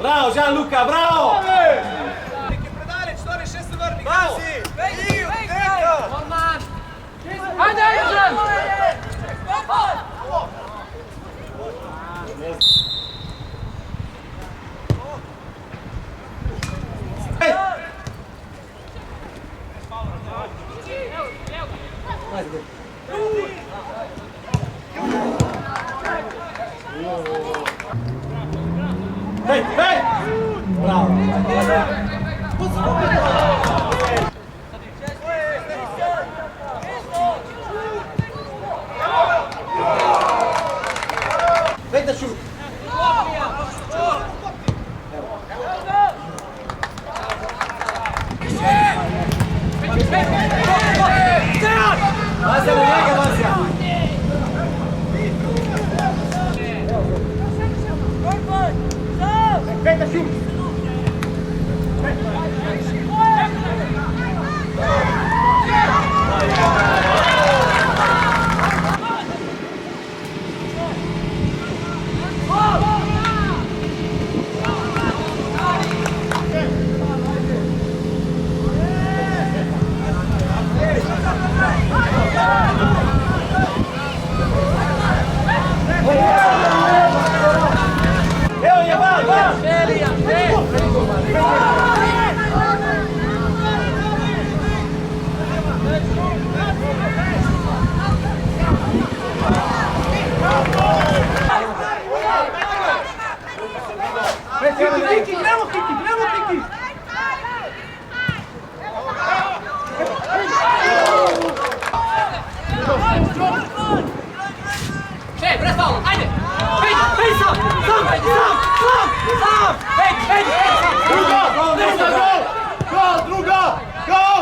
Bravo Gianluca, bravo! Bravo! Ajde, Adrian! Hej, hej! Bravo! Vem da šut! Vasja na njega, Vasja! Vem da šut! Evo je, va! Kiki, bravo Kiki, bravo Kiki! Hey, brez faul, ajde! Hej, sam! Hej! Druga! Gol! Druga! Gol!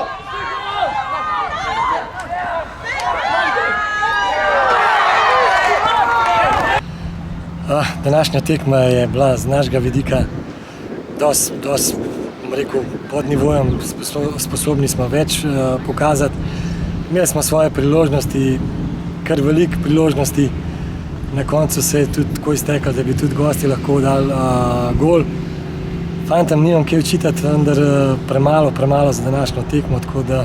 Današnja tekma je bila z našega vidika dosti, bom rekel, pod nivojem, sposobni smo več pokazati. Imeli smo svoje priložnosti, kar veliko priložnosti. Na koncu se je tudi tako izteklo, da bi tudi gosti lahko dali gol. Fantom nimam kaj očitati, vendar premalo za današnjo tekmo, tako da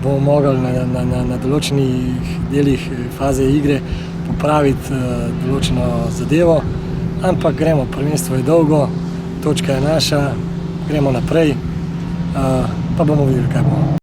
bomo mogli na določenih delih faze igre popraviti določeno zadevo, ampak gremo, prvenstvo je dolgo, točka je naša, gremo naprej, pa bomo videli, kaj bomo.